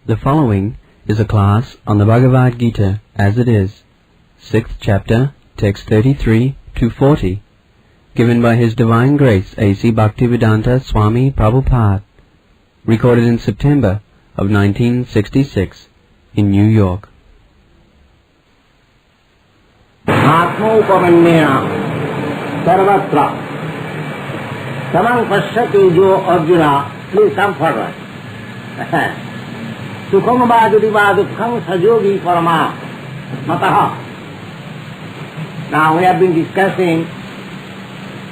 The following is a class on the Bhagavad Gita as it is, 6th chapter, text 33 to 40, given by His Divine Grace A.C. Bhaktivedanta Swami Prabhupada, recorded in September of 1966 in New York. आत्मोपमन्येन सर्वत्र समं पश्यति जो Arjun. Please come forward. सुखं वा दुःखं वा दुःखं सयोगी परमा मतः. Now we have been discussing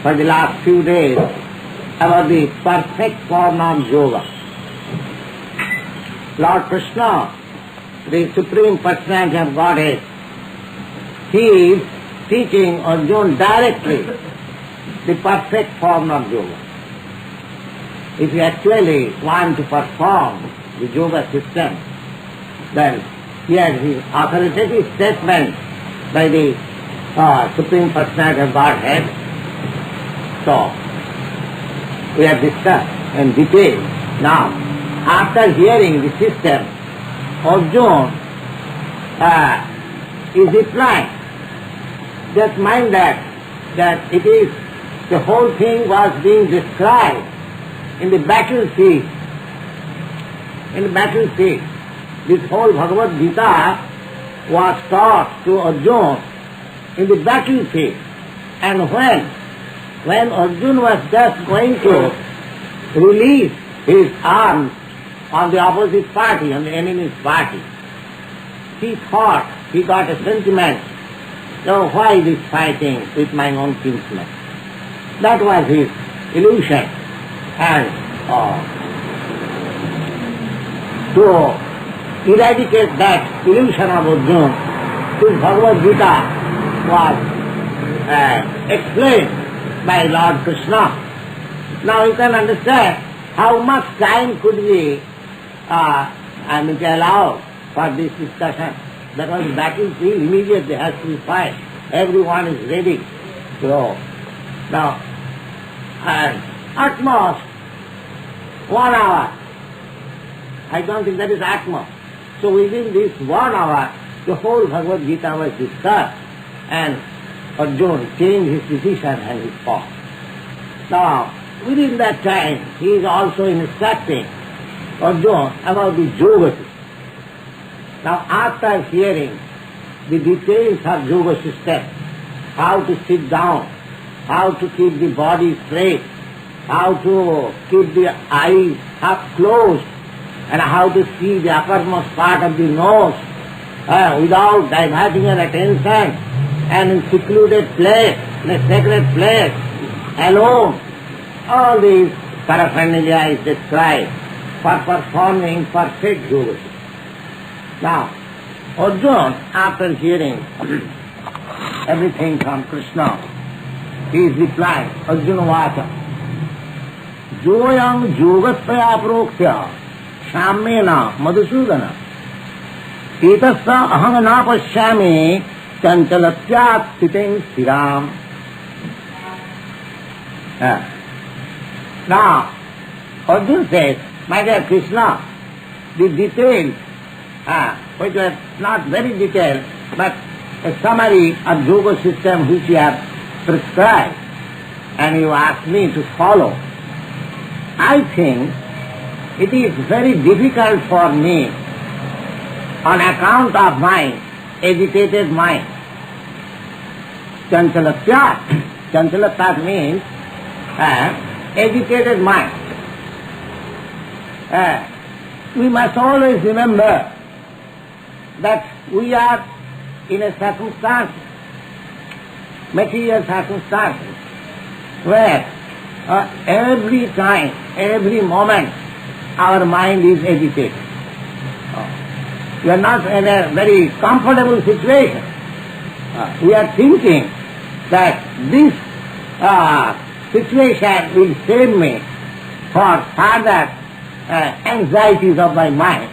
for the last few days about the perfect form of yoga. Lord Krishna, the Supreme Personality of Godhead, He is teaching Arjuna directly the perfect form of yoga. If you actually want to perform the yoga system, then here is authoritative statement by the Supreme Personality of Godhead. So, we have discussed in detail. Now, after hearing the system, Arjuna is replying. Just mind that it is, the whole thing was being described in the battlefield. In the battlefield, this whole Bhagavad Gita was taught to Arjuna in the battlefield. And when Arjuna was just going to release his arms on the opposite party, on the enemy's party, he thought, he got a sentiment, so why this fighting with my own kinsman? That was his illusion. And to eradicate that illusion of Arjuna, this Bhagavad Gita was explained by Lord Krishna. Now you can understand how much time could be allowed for this discussion. That was the battlefield, immediately has to be fight. Everyone is ready to go. Now, at most 1 hour. I don't think that is at most. So within this 1 hour, the whole Bhagavad Gita was discussed, and Arjuna changed his decision and he fought. Now, within that time, he is also instructing Arjuna about the yoga system. Now, after hearing the details of yoga system, how to sit down, how to keep the body straight, how to keep the eyes half closed, and how to see the uppermost part of the nose without diverting your attention, and in secluded place, in a sacred place, alone. All these paraphernalia is described for performing perfect yoga. Now, Arjuna, after hearing everything from Krishna, he is replying, Arjuna Vata, Joyam Yogataya Prokshya Shamena Madhusudana Etasa Aham Napashyami Chanchalatyat Siting Siram. Now, Arjuna says, my dear Krishna, the details, which were not very detailed, but a summary of yoga system which you have prescribed, and you asked me to follow. I think it is very difficult for me on account of my agitated mind. Chanchalatyat. Chanchalatyat means agitated mind. We must always remember that we are in a circumstance, material circumstances, where every time, every moment, our mind is agitated. We are not in a very comfortable situation. We are thinking that this situation will save me for further anxieties of my mind.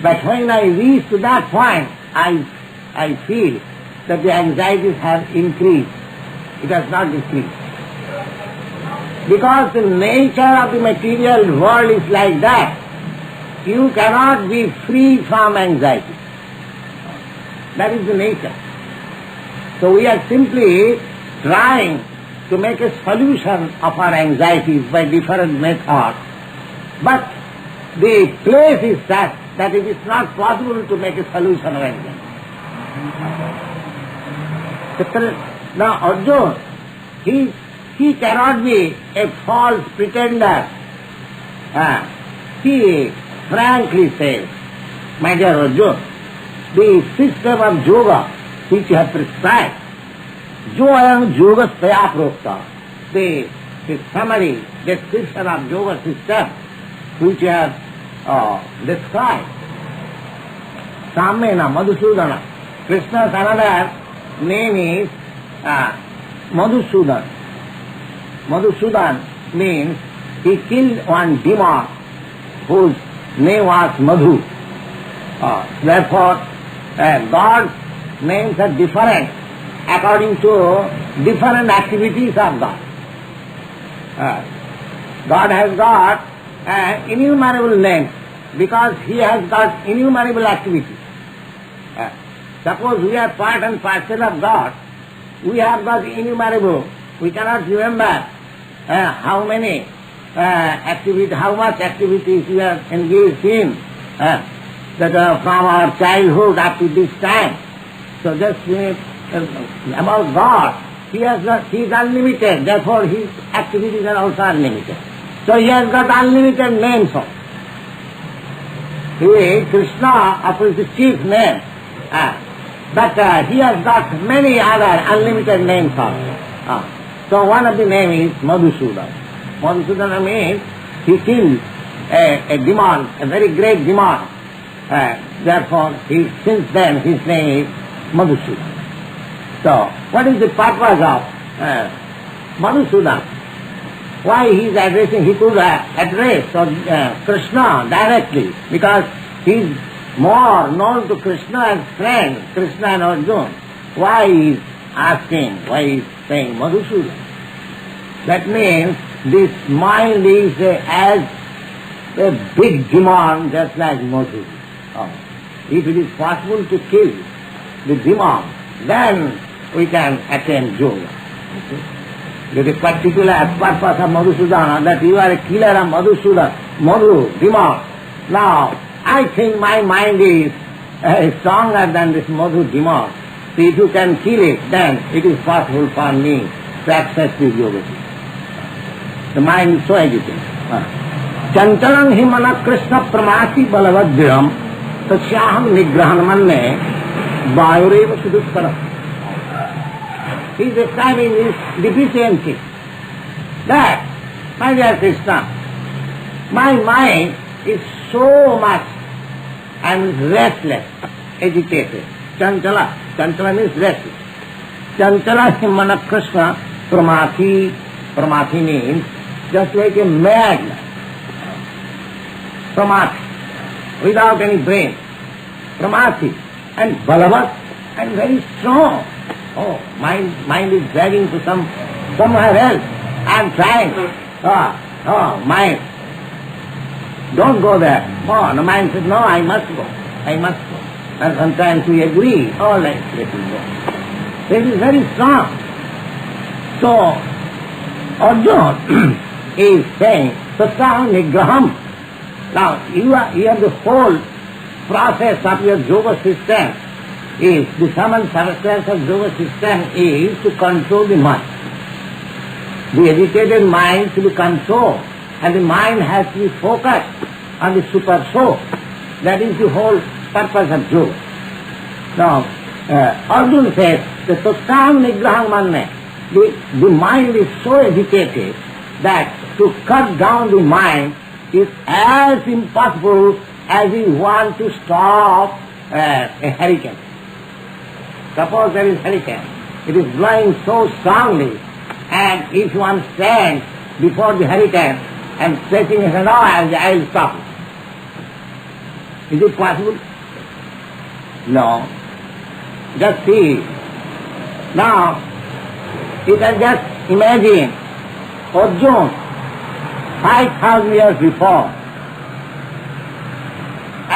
But when I reach to that point, I feel that the anxieties have increased. It has not decreased. Because the nature of the material world is like that. you cannot be free from anxiety. That is the nature. So we are simply trying to make a solution of our anxieties by different methods. But the place is such that it is not possible to make a solution of anxiety. Now Arjuna, he cannot be a false pretender. He frankly says, my dear Arjuna, the system of yoga which you have prescribed, jo ayam yoga staya prokta, the summary, description of yoga system which you have described. Samena Madhusudana. Krishna's another name is Madhusudan. Madhusudan means he killed one demon whose name was Madhu. Therefore, God's names are different according to different activities of God. God has got innumerable names because He has got innumerable activities. Suppose we are part and parcel of God, we have got innumerable. We cannot remember how many activities, how much activities we are engaged in that from our childhood up to this time. So just about God, He is unlimited, therefore His activities are also unlimited. So He has got unlimited names also. Krishna, of course, is the chief name. But He has got many other unlimited names also. So one of the names is Madhusudan. Madhusudan means he killed a demon, a very great demon. Therefore, since then his name is Madhusudan. So, what is the purpose of Madhusudan? Why he is addressing, he could address Krishna directly, because he is more known to Krishna as friend, Krishna and Arjuna. Why he is asking, why he is saying Madhusudan? That means this mind is as a big demon just like Madhu. If it is possible to kill the demon, then we can attain yoga. The particular purpose of Madhusudana, that you are a killer of Madhu, demon. Now, I think my mind is stronger than this Madhu demon. So if you can kill it, then it is possible for me to access this yoga. The mind is so agitated. Chantalam hi mana Krishna pramasi balavadhyam tasyaham nigrahan manne vayureva suduskaram. He is describing his deficiency. That, my dear Krishna, my mind is so much and restless, agitated. Chantala means restless. Chantala hi mana Krishna pramasi means just like a madman. Pramati, without any brain. Pramati, and balavat, and very strong. Oh, mind is dragging to somewhere else. I am trying. Mind. Don't go there. Oh, the mind says, no, I must go. And sometimes we agree, oh, let it go. So it is very strong. So, Arjuna is saying, Satsaham Nigraham. Now, you have the whole process of your yoga system is, the sum and substance of yoga system is to control the mind. The agitated mind to be controlled, and the mind has to be focused on the super soul. That is the whole purpose of yoga. Now, Arjuna says, the Satsaham Nigraham Manne, the mind is so agitated that to cut down the mind is as impossible as you want to stop a hurricane. Suppose there is hurricane. It is blowing so strongly, and if one stands before the hurricane and stretching his hand, I will stop it. Is it possible? No. Just see. Now, you can just imagine Arjuna 5,000 years before.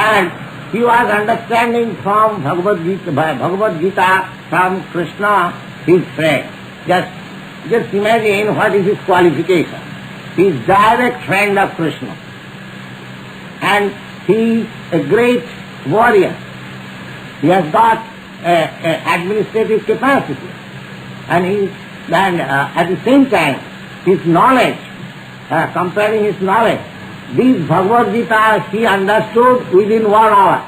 And he was understanding from Bhagavad Gita from Krishna, his friend. Just imagine what is his qualification. He is direct friend of Krishna. And he is a great warrior. He has got administrative capacity. And at the same time, his knowledge, comparing his knowledge, this Bhagavad Gita he understood within 1 hour.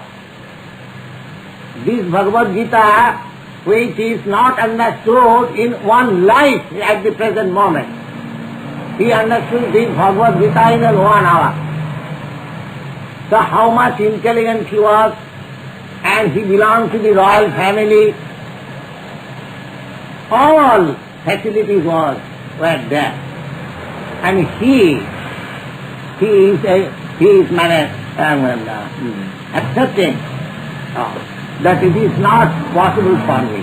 This Bhagavad Gita, which is not understood in one life at the present moment, he understood this Bhagavad Gita in 1 hour. So how much intelligent he was, and he belonged to the royal family. All facilities were there. And he is accepting that it is not possible for me.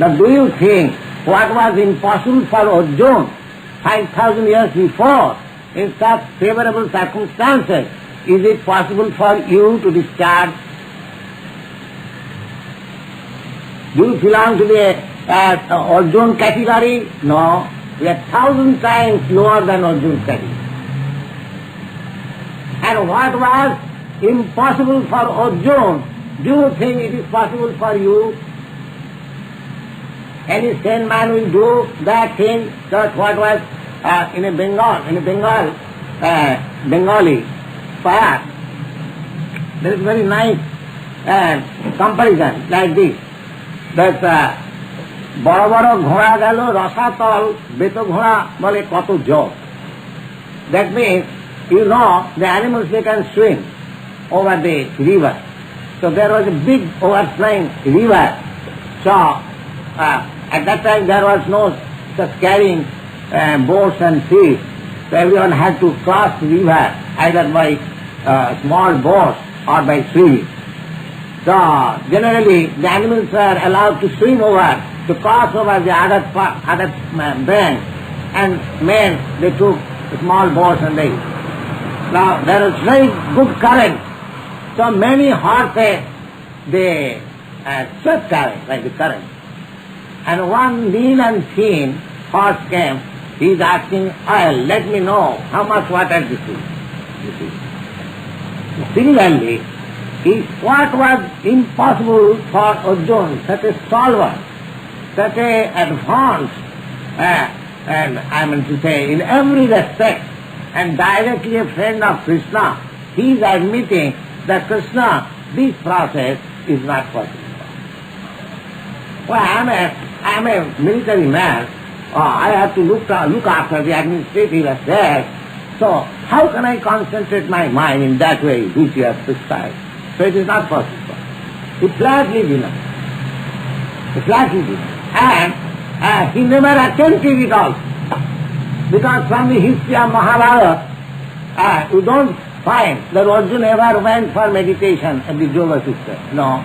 Now do you think what was impossible for Arjuna 5,000 years before, in such favorable circumstances, is it possible for you to discharge? Do you belong to the Arjuna category? No. We are 1,000 times lower than Arjuna's category. And what was impossible for Arjuna, do you think it is possible for you? Any sane man will do that thing, that what was in a Bengali fire. There is very nice comparison like this, that বড় বড় ঘোড়া গেল রসাতল বেত ঘোড়া বলে কত জল. That means, you know, the animals they can swim over the river. So there was a big overflowing river. So at that time there was no such carrying boats and ships. So everyone had to cross the river either by small boats or by swimming. So generally the animals were allowed to swim over, to cross over the other bank, and men they took small boats and they. Now there was very good current, so many horses they swept away by the current. And one lean and thin horse came. He is asking oil. Let me know how much water this is. Similarly, what was impossible for Arjuna, such a stalwart, such a advanced, and I mean to say, in every respect, and directly a friend of Krishna, he is admitting that Krishna, this process is not possible. Well, I am a military man. I have to look after the administrative affairs. So how can I concentrate my mind in that way which you have prescribed? So it is not possible. He flatly denied. And he never attempted it also. Because from the history of Mahabharata, you don't find that Arjuna ever went for meditation at the yoga system. No,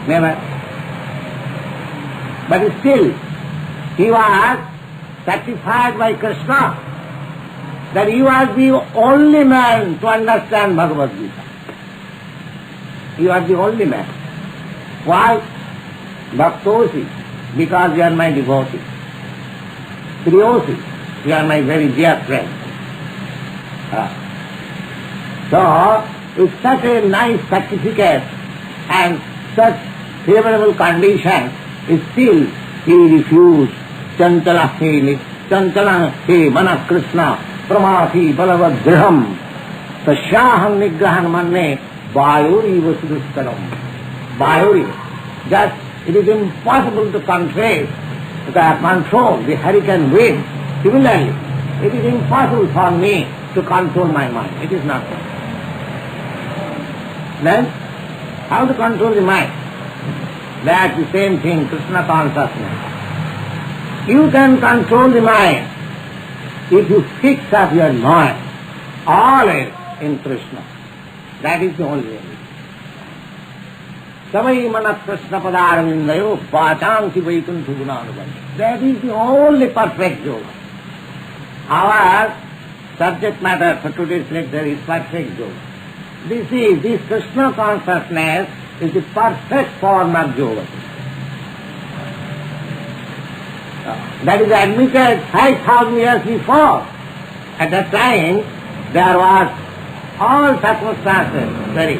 never. But still, he was satisfied by Krishna that you are the only man to understand Bhagavad Gita. You are the only man. Why? Bhaktosi, because you are my devotee. Priyosi, you are my very dear friend. So, with such a nice certificate and such favorable conditions, still he refused. Chanchala he mana Krishna pramati balavadgriham tasyaham nigrahan manne vayuri vasudustaram. Vayuri. Just it is impossible to control the hurricane wind. Similarly, it is impossible for me to control my mind. It is not possible. Then, how to control the mind? That's the same thing, Krishna consciousness. You can control the mind if you fix up your mind always in Krishna. That is the only way. Savai manat Krishna padaravindayo vachanti vaikunthi gunanubandhi. That is the only perfect yoga. Our subject matter for today's lecture is perfect yoga. this Krishna consciousness is the perfect form of yoga. That is admitted 5,000 years before. At that time, there was all circumstances very.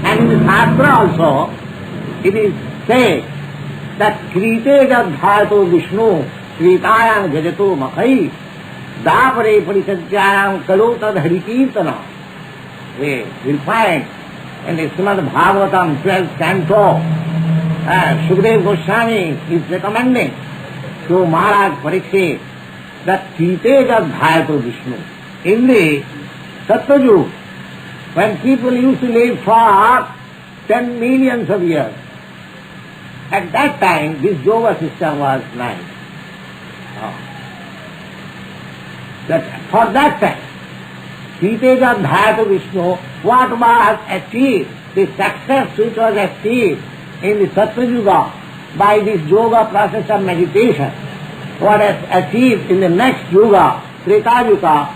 And in the Shastra also, it is said that Krite Jadbhayato Vishnu, Kritayam Jajato Makai, Dapare Parisajyayam Kalotad Harikirtana. We will find in the Srimad Bhagavatam 12th canto, Sukadeva Goswami is recommending to Maharaj Parikshit that Krite Jadbhayato Vishnu. In the Satyajug, when people used to live for 10 millions of years, at that time this yoga system was nice. For that time, Kriteja Dhyata Vishnu, what was achieved, the success which was achieved in the Satyayuga by this yoga process of meditation, what is achieved in the next yuga, Treta Yuga,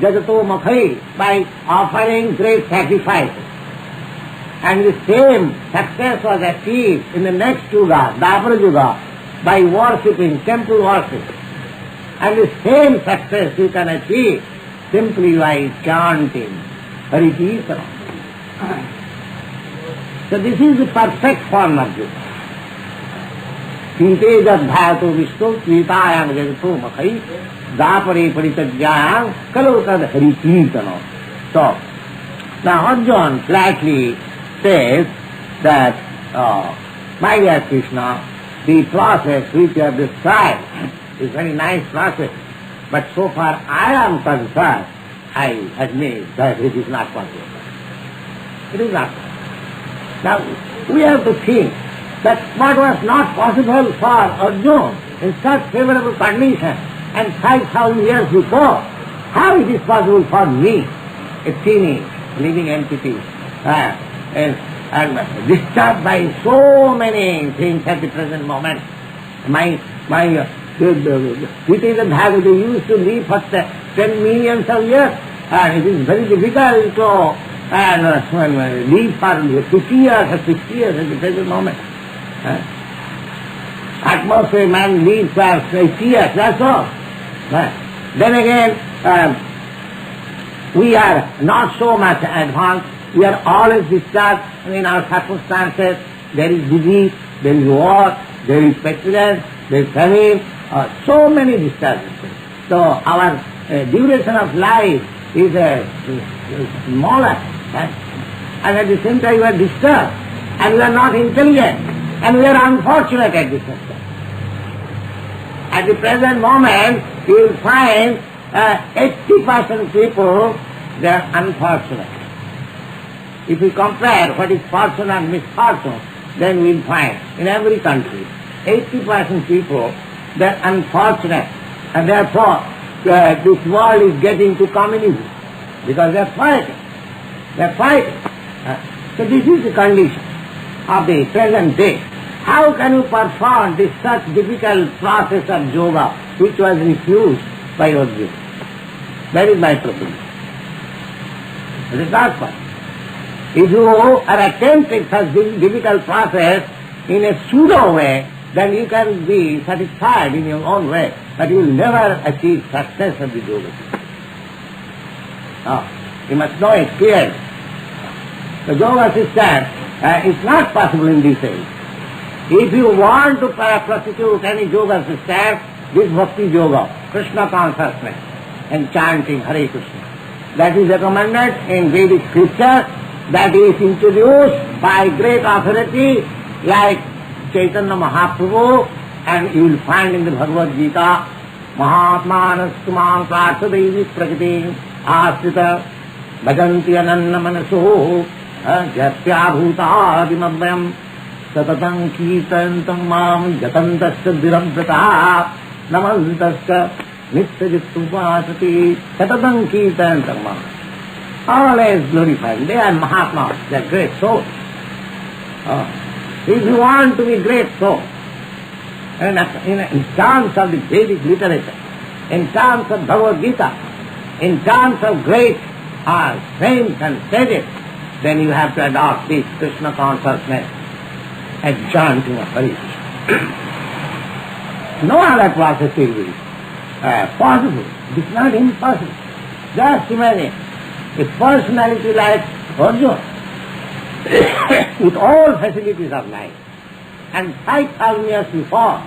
Jajato Makhai, by offering great sacrifices. And the same success was achieved in the next yuga, Dapara Yuga, by worshipping, temple worship. And the same success you can achieve simply by chanting Hari Kirtana. So this is the perfect form of yoga. Krite Jadbhayato Vishnu, Kritayam Jajato Makhai, Dapare Parisajyayam Kalotad Hari Kirtana. So, now Arjuna flatly says that, my dear Krishna, the process which you have described is very nice process, but so far I am concerned, I admit that it is not possible. It is not possible. Now, we have to think that what was not possible for Arjuna in such favorable condition and 5,000 years before, how it is possible for me, a teeny living entity, and disturbed by so many things at the present moment. Kriteja Dhyata, they used to live for 10 millions of years, and it is very difficult to live for 50 years or 60 years at the present moment. At most a man lives for 80 years, that's all. Then again, we are not so much advanced. We are always disturbed in our circumstances. There is disease, there is war, there is pestilence, there is famine, so many disturbances. So our duration of life is smaller. And at the same time we are disturbed, and we are not intelligent, and we are unfortunate at the same time. At the present moment, you will find 80% people, they are unfortunate. If we compare what is fortune and misfortune, then we will find in every country, 80% people, they are unfortunate, and therefore this world is getting to communism, because they are fighting. They are fighting. So this is the condition of the present day. How can you perform this such difficult process of yoga which was refused by Arjuna? That is my proposition. It is not possible. If you are attempting such difficult process in a pseudo way, then you can be satisfied in your own way, but you will never achieve success of the yoga. You must know it clearly. The yoga system is not possible in this age. If you want to prostitute any yoga system, this bhakti yoga, Krishna consciousness, and chanting Hare Krishna, that is recommended in Vedic scripture, that is introduced by great authority like Chaitanya Mahaprabhu, and you will find in the Bhagavad Gita, Mahatmanastumam Prarthadaivi Prakriti Asrita Bhajanti Ananna Manaso Jatyabhuta Adimabhyam Satatam Kirtantam Mam Jatantasya Dhirabrata Namantasya Nityajitupasati Satatam Kirtantam Mam. Always glorified. They are Mahatmas, they are great souls. If you want to be great soul, and in terms of the Vedic literature, in terms of Bhagavad Gita, in terms of great strength and steady, then you have to adopt this Krishna consciousness and chanting of Hare Krishna. No other process will be possible. It is not impossible. Just imagine a personality like Arjuna with all facilities of life. And 5,000 years before,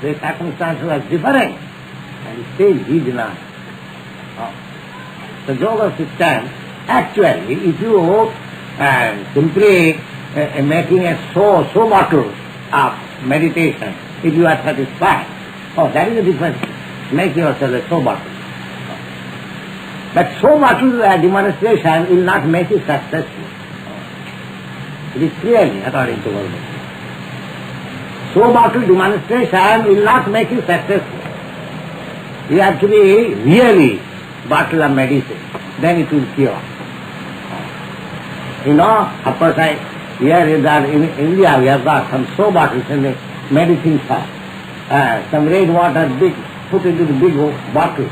the circumstances were different, and still he denied. The yoga system, actually, if you simply making a so bottle of meditation, if you are satisfied, that is the difference. Make yourself a so bottle. But so bottle demonstration will not make you successful. It is clearly according to Guru. So bottle demonstration will not make you successful. You have to be really bottle of medicine, then it will cure. You know, of course, here in India we have got some soap bottles in the medicine shop. Some red water big, put into the big bottle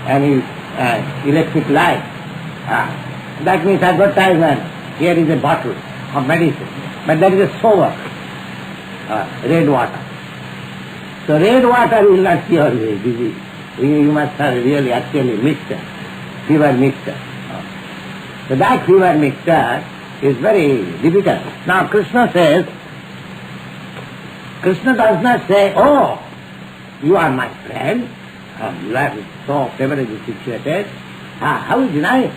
and electric light. That means advertisement, here is a bottle of medicine. But that is a soap, red water. So red water will not cure the disease. You must have really actually mixture, fever mixture. So that fever mixture is very difficult. Now Krishna does not say, oh, you are my friend, you are so favorably situated, how you deny it?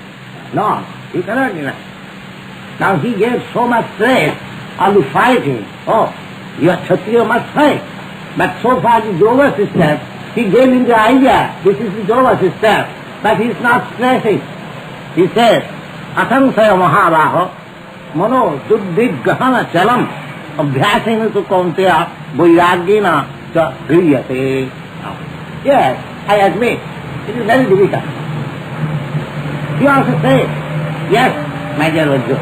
No, you cannot deny it. Now he gave so much stress on the fighting. Oh, you are Kshatriya, must fight. But so far the yoga system, he gave him the idea, this is the yoga system, but he is not stressing. He says, Asansaya Mahabaho, Mano Duddhigahana Chalam, Abhyasena tu Kaunteya, Vairagena cha Hriyate. Yes, I admit, it is very difficult. He also says, yes, my dear Arjuna,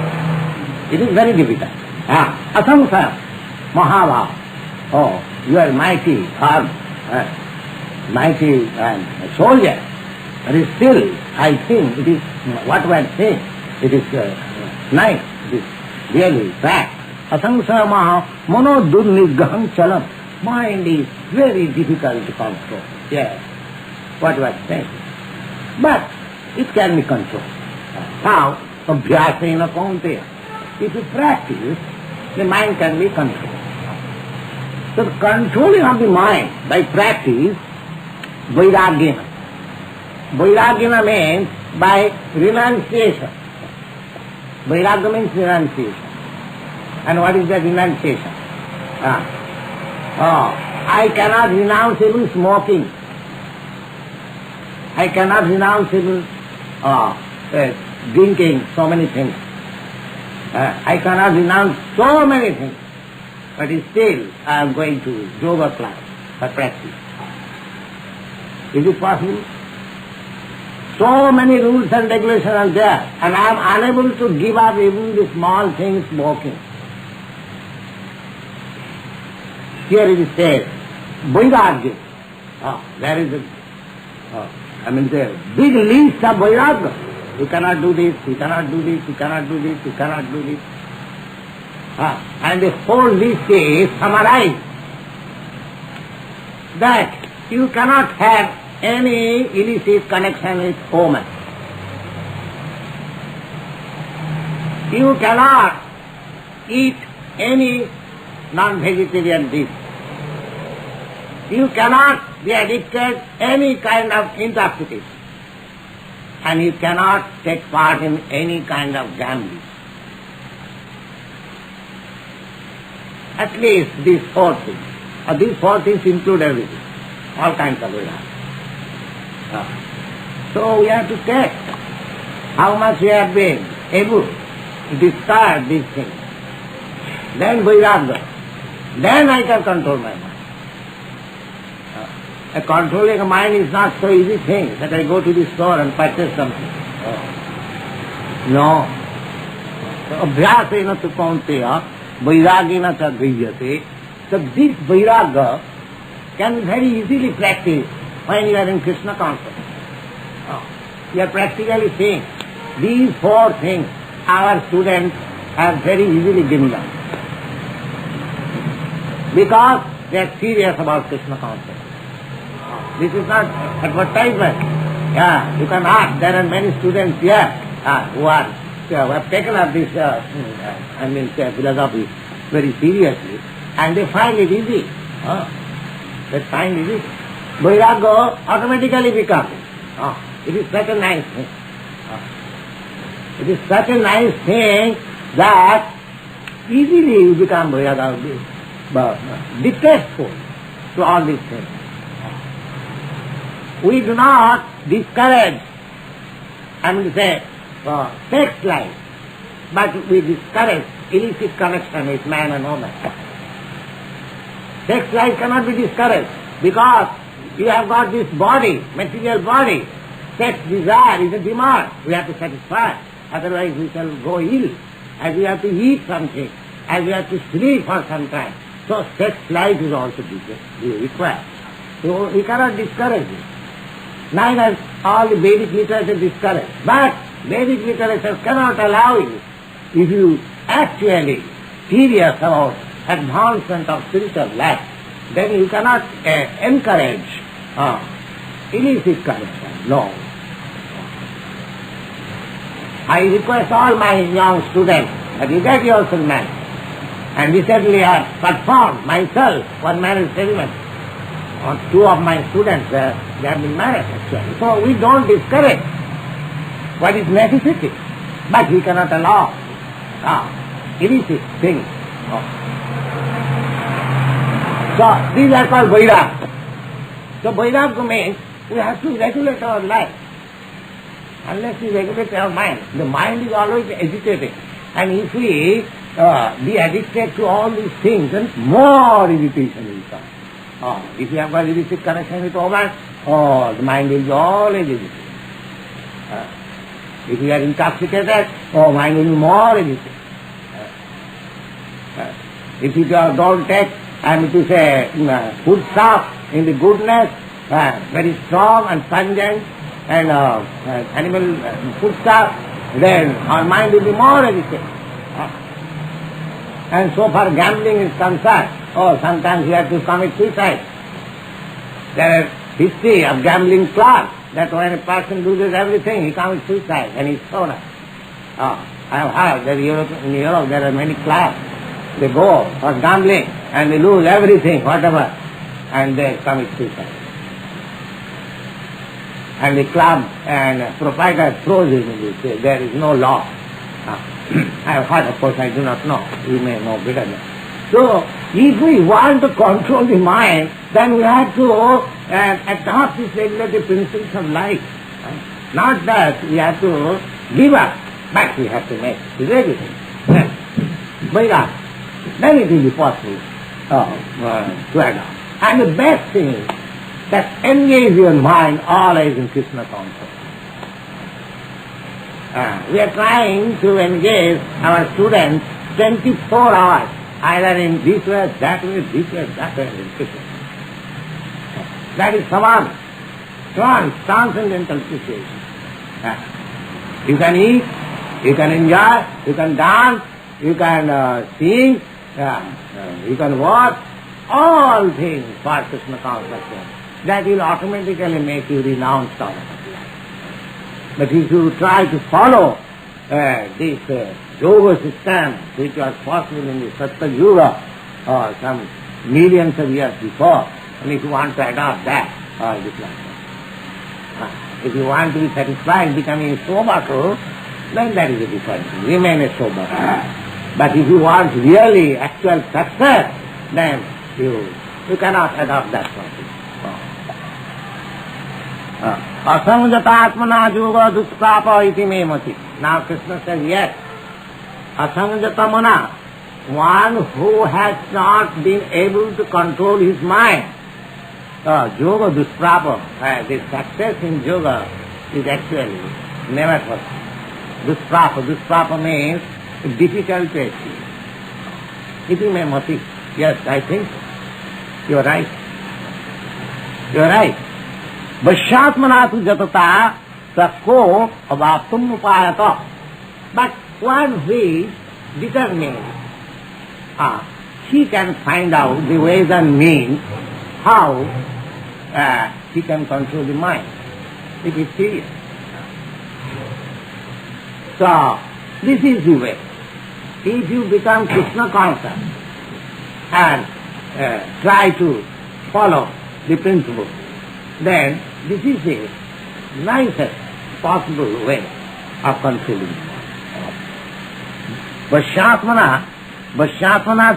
it is very difficult. Asansaya Mahabaho, oh, you are mighty, mighty soldier, but still, I think it is what we are saying. It is nice. It is really fact. Asansaya maha mano durnigraham chalam. Mind is very difficult to control. Yes, what we are saying. But it can be controlled. How? Abhyasena kaunteya. If you practice, the mind can be controlled. So the controlling of the mind by practice, Vairagena. Vairagena means by renunciation. Vairagya means renunciation. And what is that renunciation? I cannot renounce even smoking. I cannot renounce even drinking so many things. I cannot renounce so many things. But still I am going to yoga class for practice. Is it possible? So many rules and regulations are there, and I am unable to give up even the small things, smoking. Here it says, Vairagya. There is the big list of Vairagya. You cannot do this, you cannot do this, you cannot do this, you cannot do this. And the whole list is summarized that you cannot have any illicit connection with woman. You cannot eat any non-vegetarian dish. You cannot be addicted any kind of intoxication. And you cannot take part in any kind of gambling. At least these four things. These four things include everything. All kinds of Vedanta. So we have to check how much we have been able to discard these things. Then Vairagya. Then I can control my mind. Controlling a mind is not so easy thing that I go to the store and purchase something. No. Abhyasena tu kaunteya, vairagena cha grihyate. So this vairagya can be very easily practiced when you are in Krishna consciousness. You are practically seeing These four things our students have very easily given up. Because they are serious about Krishna consciousness. This is not advertisement. Yeah, you can ask. There are many students here who have taken up this philosophy very seriously, and they find it easy. They find it easy. Vairagya automatically becomes. It is such a nice thing. It is such a nice thing that easily you become vairagya, distasteful to all these things. We do not discourage, sex life, but we discourage illicit connection with man and woman. Sex life cannot be discouraged because you have got this body, material body. Sex desire is a demand. We have to satisfy, otherwise we shall go ill. As we have to eat something, as we have to sleep for some time. So sex life is also required. So we cannot discourage it. Neither all the Vedic literature discourage. But Vedic literature cannot allow you, if you actually serious about advancement of spiritual life, then you cannot encourage illicit connection. No. I request all my young students that you get yourself married. And recently I performed myself one marriage ceremony. Two of my students, they have been married actually. So we don't discourage what is necessity, but we cannot allow illicit things. So these are called vairagya. So vairagya means we have to regulate our life. Unless we regulate our mind, the mind is always agitating. And if we be addicted to all these things, then more irritation will come. If you have got illicit connection with woman, the mind will be always agitated. If you are intoxicated, mind will be more agitated. If you don't take, food stuff in the goodness, very strong and pungent, and animal food stuff, then our mind will be more agitated. And so far gambling is concerned, sometimes you have to commit suicide. There is history of gambling clubs, that when a person loses everything, he commits suicide and he's thrown up. I have heard that in Europe there are many clubs. They go for gambling and they lose everything, whatever, and they commit suicide. And the club and proprietor throws it in this. There is no law. I have heard, of course I do not know. You may know better than. So, if we want to control the mind, then we have to adopt these regulative principles of life. Not that we have to give up, but we have to make it regular. Then it will be possible to adopt. And the best thing is that engage your mind always in Krishna consciousness. We are trying to engage our students 24 hours, either in this way, that way, this way, that way, in Krishna. That is samadhi, transcendental situation. You can eat, you can enjoy, you can dance, you can sing, you can watch, all things for Krishna consciousness. That will automatically make you renounce all of it. But if you try to follow this yoga system, which was possible in the Satya Yuga or some millions of years before, and if you want to adopt that, if you want to be satisfied becoming a sober, then that is a different thing. Remain a sober. But if you want really actual success, then you cannot adopt that process. Asamjata atmana yoga dusprapa iti me mati. Now Krishna says, yes, asamjata mana, one who has not been able to control his mind. Yoga dusprapa, the success in yoga is actually never possible. Dusprapa means difficult to achieve. Iti me mati. Yes, I think you are right. You are right. Vashyatmanatu jatata sakko abhaptum upayata. But one who is determined, he can find out the ways and means how he can control the mind. It is serious. So, this is the way. If you become Krishna conscious and try to follow the principle, then this is the nicest possible way of controlling. Vashyatmana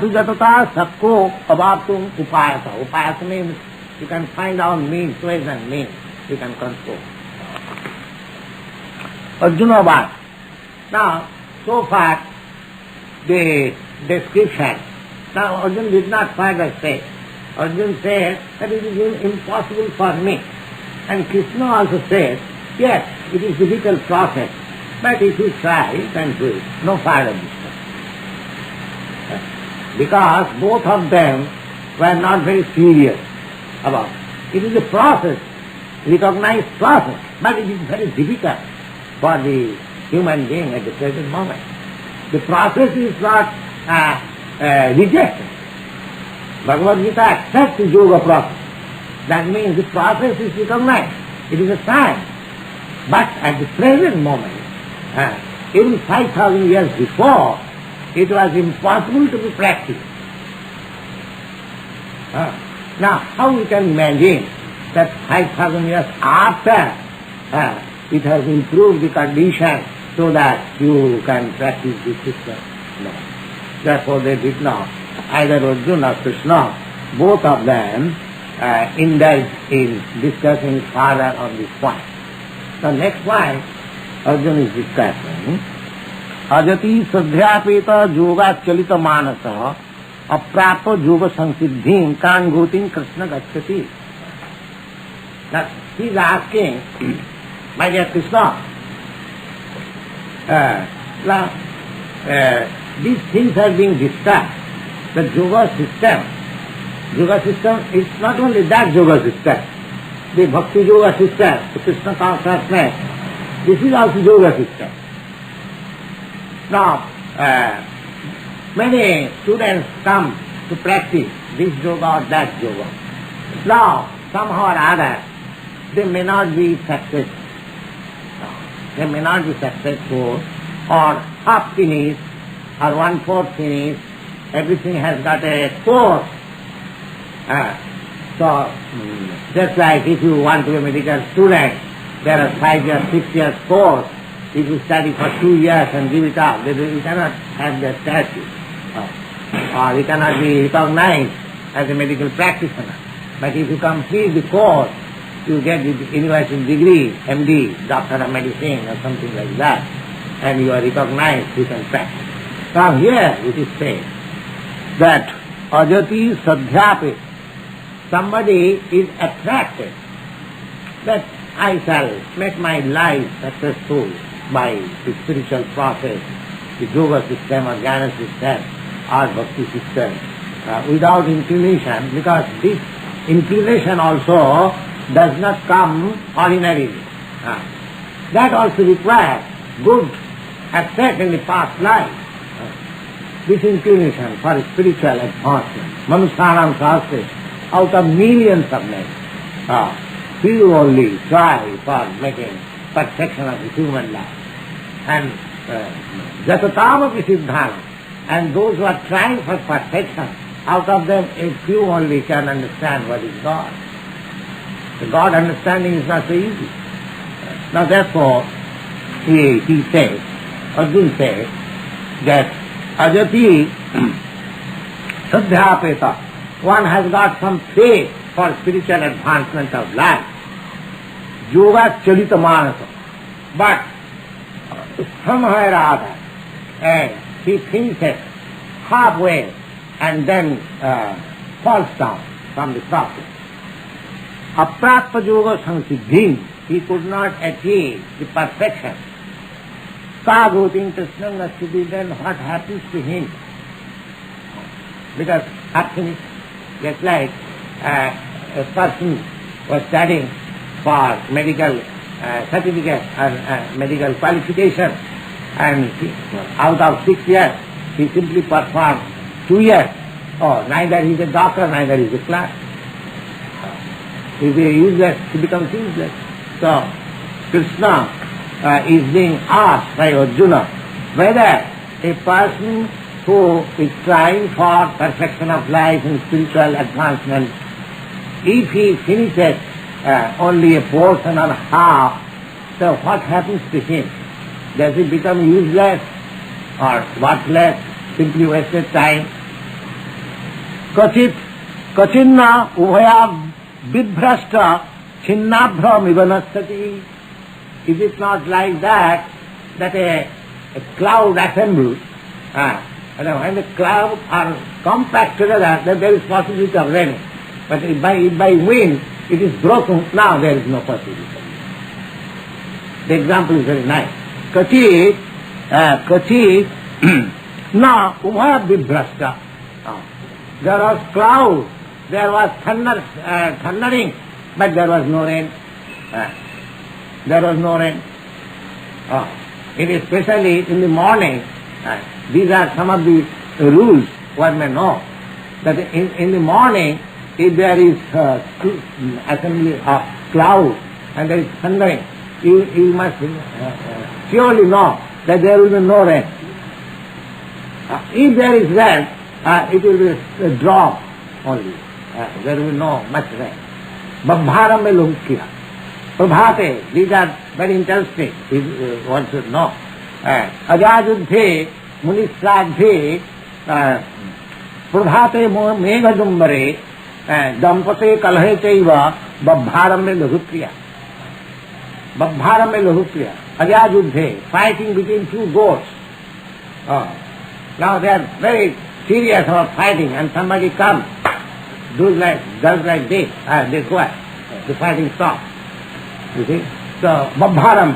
tu jatata sakko abhaptum upayata. Upayata means you can find out means, ways and means you can control. Arjuna Bhat. Now, so far the description. Now Arjuna did not further say. Arjuna said that it is impossible for me. And Krishna also said, yes, it is a difficult process, but if you try, you can do it. No further discussion. Because both of them were not very serious about it. It is a process, recognized process, but it is very difficult for the human being at the present moment. The process is not rejected. Bhagavad Gita accepts the yoga process. That means the process is recognized. It is a science. But at the present moment, even 5,000 years before, it was impossible to be practiced. Now, how we can imagine that 5,000 years after it has improved the condition so that you can practice this system? No. Therefore they did not. Either Arjuna or Krishna, both of them indulged in discussing further on this point. The next point, Arjuna is discussing, Ajati sadhyapeta yoga chalita manasa aprato yoga sansiddhim kangutim Krishna gacchati. Now, he is asking, my dear Krishna, these things are being discussed. The yoga system is not only that yoga system, the bhakti yoga system, the Krishna consciousness, this is also yoga system. Now, many students come to practice this yoga or that yoga. Now, somehow or other, they may not be successful. They may not be successful, or half finished, or 1/4 finished. Everything has got a course. So, just like if you want to be a medical student, there are 5 years, 6 years course. If you study for 2 years and give it up, you cannot have the status. Or you cannot be recognized as a medical practitioner. But if you complete the course, you get the university degree, MD, Doctor of Medicine or something like that, and you are recognized, you can practice. Now here it is said that ajati sadhyapi, somebody is attracted that I shall make my life successful by the spiritual process, the yoga system or jnana system or bhakti system, without inclination, because this inclination also does not come ordinarily. That also requires good asset in the past life. This inclination for spiritual advancement. Manushanam Sastra, out of millions of men, few only try for making perfection of the human life. And Jatatamapi Siddhana, and those who are trying for perfection, out of them a few only can understand what is God. The God understanding is not so easy. Now therefore, he says, Arjuna says, that ajati sadhyapeta, one has got some faith for spiritual advancement of life. Yoga chalita manasa. But somehow or other, he finishes halfway and then falls down from the process. Aprapta yoga sansiddhim, he could not achieve the perfection. Sagutim Krishnam Nastiti, then what happens to him? Because happiness, just like a person was studying for medical certificate and medical qualification, and out of 6 years he simply performed 2 years. Oh, neither he is a doctor, neither he is a clerk. He is useless, he becomes useless. So Krishna is being asked by Arjuna whether a person who is trying for perfection of life and spiritual advancement, if he finishes only a portion or half, so what happens to him? Does he become useless or worthless, simply wasted time? Kachinna ubhaya vidbhrashta chinnabhra mivanastati. Is it not like that a cloud assembles, when the clouds are compact together, then there is possibility of rain. But if by wind it is broken, now there is no possibility. The example is very nice. Kachit na ubhaya vidbhrashta. There was cloud, there was thundering, but there was no rain. There was no rain. It is especially in the morning. These are some of the rules one may know. That in the morning, if there is assembly of cloud and there is thundering, you must surely know that there will be no rain. If there is rain, it will be a drop only. There will be no much rain. Babharam mein lohukya. Prabhate, these are very interesting, one should know. Ajajudhe, munisradhe, prabhate meghadumbare, dampate kalhe chaiva, babharam mein lohukya. Babharam mein lohukya. Ajajudhe, fighting between two goats. Now they are very serious about fighting, and somebody comes, does like this, they go, the fighting stops. You see? So, babharam.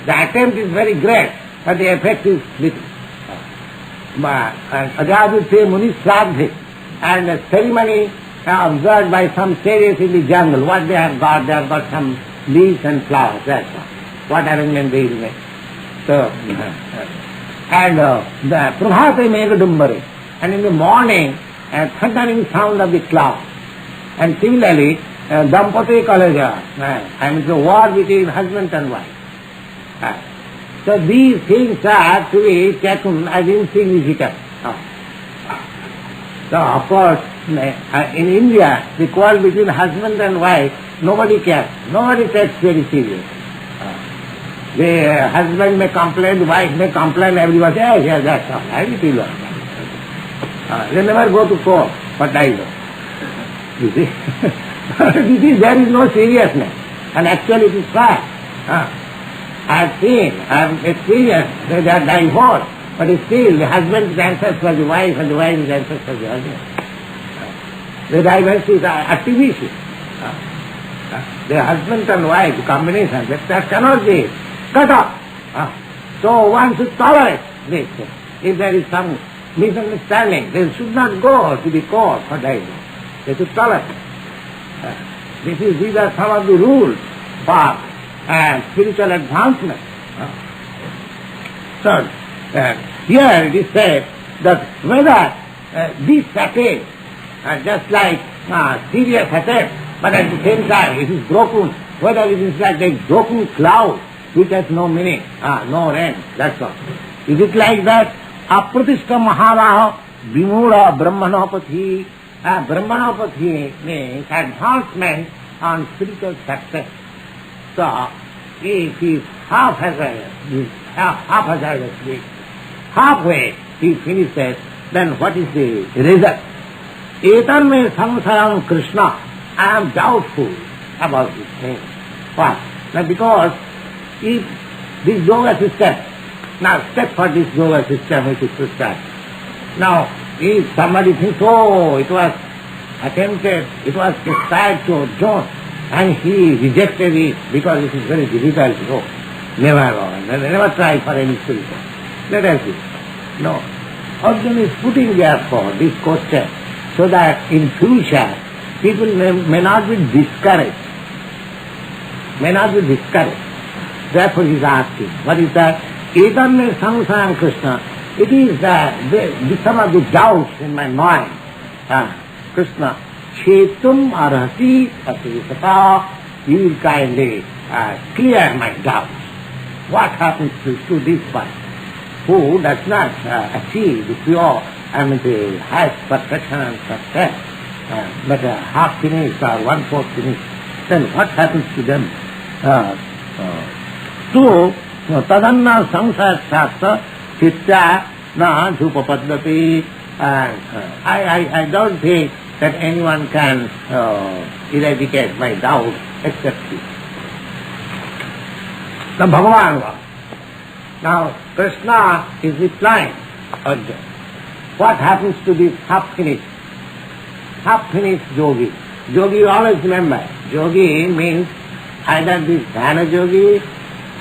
The attempt is very great, but the effect is little. Ajaduthe muni sradhe, and the ceremony observed by some sages in the jungle. What they have got some leaves and flowers, that's all. What arrangement they will make. So, and the prabhate meghadumbare, and in the morning, thundering sound of the cloud. And similarly, dampate kalaja, and it's a war between husband and wife. So these things are to be taken as insignificant. So of course, in India, the quarrel between husband and wife, nobody cares. Nobody takes very serious. The husband may complain, the wife may complain, everyone says, yes, that's all. I will tell you. They never go to court for divorce. You see? There is no seriousness. And actually it is fact. I have experienced, they are divorced, but still the husband answers for the wife and the wife answers for the husband. The divorce is artificial. The husband and wife combination, that cannot be cut off. So one should tolerate this. If there is some misunderstanding, they should not go to the court for divorce. They should tolerate. These are some of the rules for spiritual advancement. So, here it is said that whether this attempt, just like serious attempt, but at the same time it is broken, whether it is like a broken cloud which has no meaning, no rain, that's all. Is it like that? Apratishta maharaha vimura brahmanopathy. Brahmanopathy means advancement on spiritual success. So, if he is half-hazardous, halfway he finishes, then what is the result? Etan me samsayam Krishna, I am doubtful about this thing. Why? Now because if this yoga system, now step for this yoga system which is prescribed. Now, if somebody thinks, oh, it was attempted, it was prescribed to Arjuna, and he rejected it because it is very difficult to go. Never try for any spiritual. Let us see. No. Arjuna is putting therefore this question so that in future people may not be discouraged. may not be discouraged. Therefore he is asking, what is that? Eternal samsayam Krishna. It is some of the doubts in my mind. Krishna, chetum arhati asisata, you will kindly clear my doubts. What happens to this one who does not achieve the pure the highest perfection and success, but half finished or 1/4 finished, then what happens to them? Tadanna samsaya shastra chitta na dhupapadati. I don't think that anyone can eradicate my doubts except you. The Bhagavan was. Now Krishna is replying, Arjuna, what happens to this half-finished yogi? Yogi, you always remember, yogi means either this dhyana yogi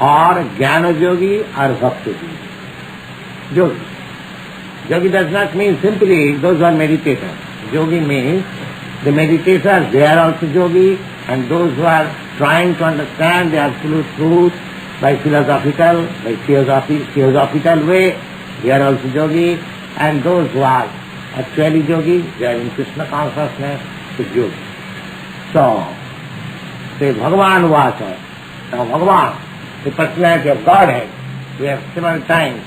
or jnana yogi or bhakti yogi. Yogi does not mean simply those who are meditators. Yogi means the meditators, they are also yogi, and those who are trying to understand the absolute truth by philosophical way, they are also yogi, and those who are actually yogi, they are in Krishna consciousness, is yogi. So, say Bhagavan Vacha. Now Bhagavan, the personality of Godhead, we have several times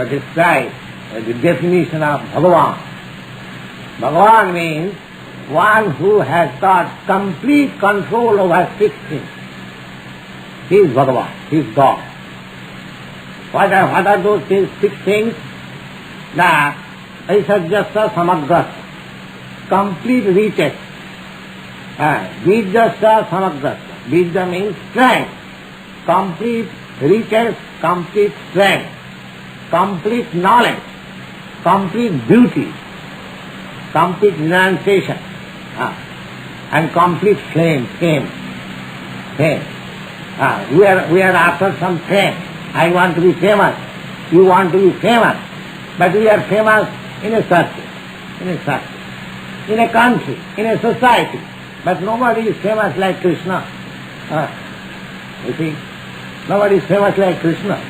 described the definition of Bhagavan. Bhagavan means one who has got complete control over 6 things. He is Bhagavan, he is God. What are those 6 things? The Aisajyasa Samagrasa, complete reaches. Bijjasa Samagrasa. Bijja means strength. Complete reaches, complete strength, complete knowledge, complete beauty, complete renunciation, and complete fame. We are after some fame. I want to be famous. You want to be famous. But we are famous in a circle, in a country, in a society. But nobody is famous like Krishna. You see? Nobody is famous like Krishna.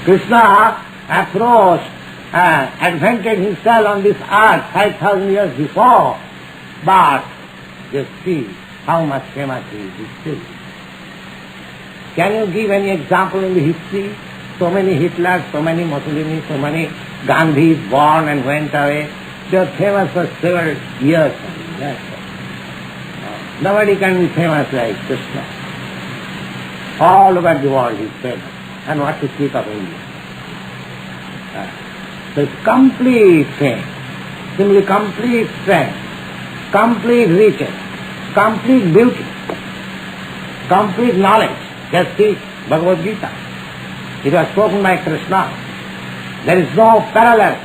Krishna approached, advented himself on this earth 5,000 years before. But just see how much famous he is still. Can you give any example in the history? So many Hitlers, so many Mussolini, so many Gandhis born and went away. They are famous for several years. Nobody can be famous like Krishna. All over the world he is famous. And what to speak of India? So it's complete fame, simply complete strength, complete riches, complete beauty, complete knowledge. Just see Bhagavad Gita. It was spoken by Krishna. There is no parallel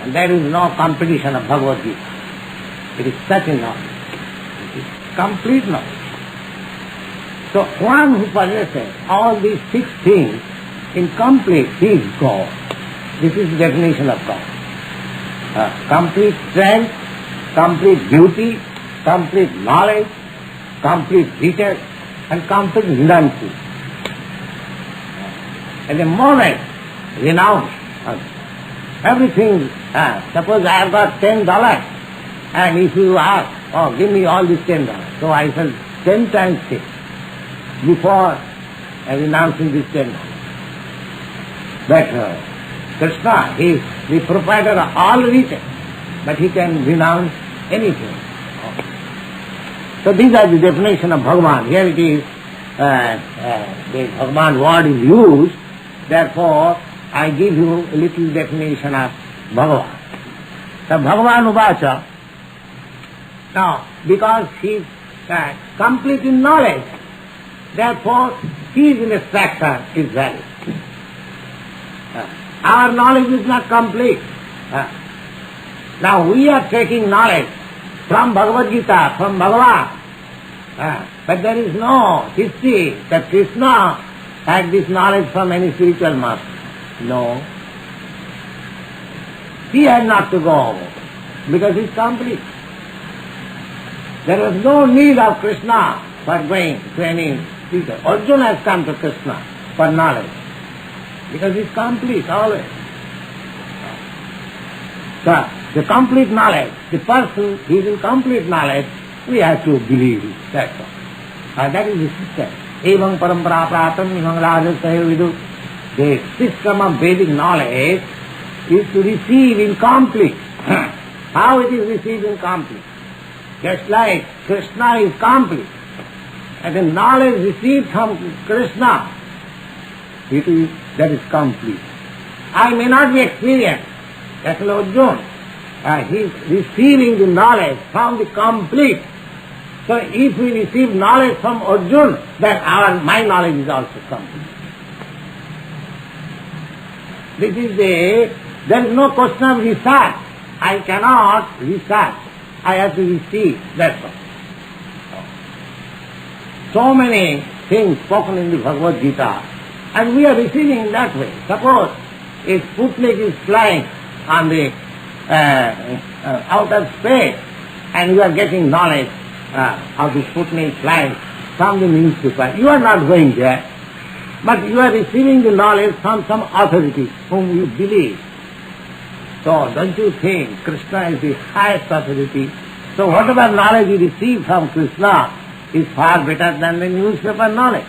and there is no competition of Bhagavad Gita. It is such a knowledge. It is complete knowledge. So one who possesses all these 6 things in complete, he is God. This is the definition of God. Complete strength, complete beauty, complete knowledge, complete riches, and complete renunciation. At the moment, renounce everything. Suppose I have got $10, and if you ask, give me all these $10, so I shall 10 times take before renouncing this $10. But Krishna, he is the proprietor of all riches, but he can renounce anything. So these are the definition of Bhagavan. Here it is, the Bhagavan word is used, therefore I give you a little definition of Bhagavan. The Bhagavan Uvacha, now because he is complete in knowledge, therefore his instruction is valid. Our knowledge is not complete. Now we are taking knowledge from Bhagavad Gita, from Bhagavan. But there is no history that Krishna had this knowledge from any spiritual master. No. He had not to go because he is complete. There was no need of Krishna for going to any teacher. Arjuna has come to Krishna for knowledge, because he is complete always. So, the complete knowledge, the person who is in complete knowledge, we have to believe it, that's all. That is the system. Evam parampara pratam evam rajasaya vidu. The system of Vedic knowledge is to receive incomplete. How it is received incomplete? Just like Krishna is complete, and the knowledge received from Krishna, that is complete. I may not be experienced, that's Arjuna. He is receiving the knowledge from the complete. So if we receive knowledge from Arjuna, then my knowledge is also complete. There is no question of research. I cannot research. I have to receive, that's all. So many things spoken in the Bhagavad Gita, and we are receiving in that way. Suppose a Sputnik is flying on the outer space, and you are getting knowledge of the Sputnik flying from the newspaper. You are not going there, but you are receiving the knowledge from some authority whom you believe. So don't you think Krishna is the highest authority? So whatever knowledge you receive from Krishna is far better than the newspaper knowledge.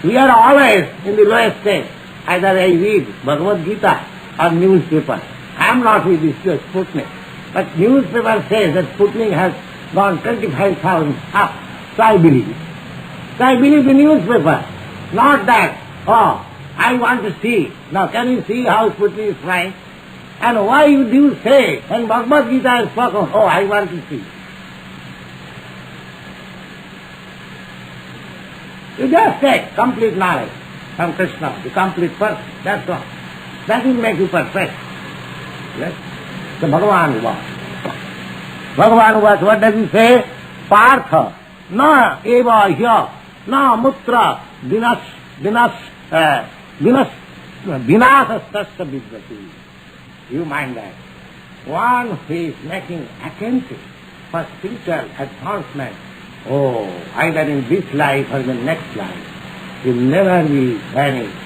We are always in the lowest state. Either I read Bhagavad Gita or newspaper. I am not with this Sputnik. But newspaper says that Sputnik has gone 25,000 up. So I believe it. So I believe the newspaper. Not that, I want to see. Now can you see how Sputnik is flying? And why do you say, when Bhagavad Gita is spoken, I want to see. You just take complete knowledge from Krishna, the complete person, that's all. That will make you perfect. Yes? So Bhagavan was, what does he say? Partha, na eva hya, na mutra, vinasastasya vidvati. You mind that. One who is making attentive for spiritual advancement, either in this life or the next life, will never be vanished.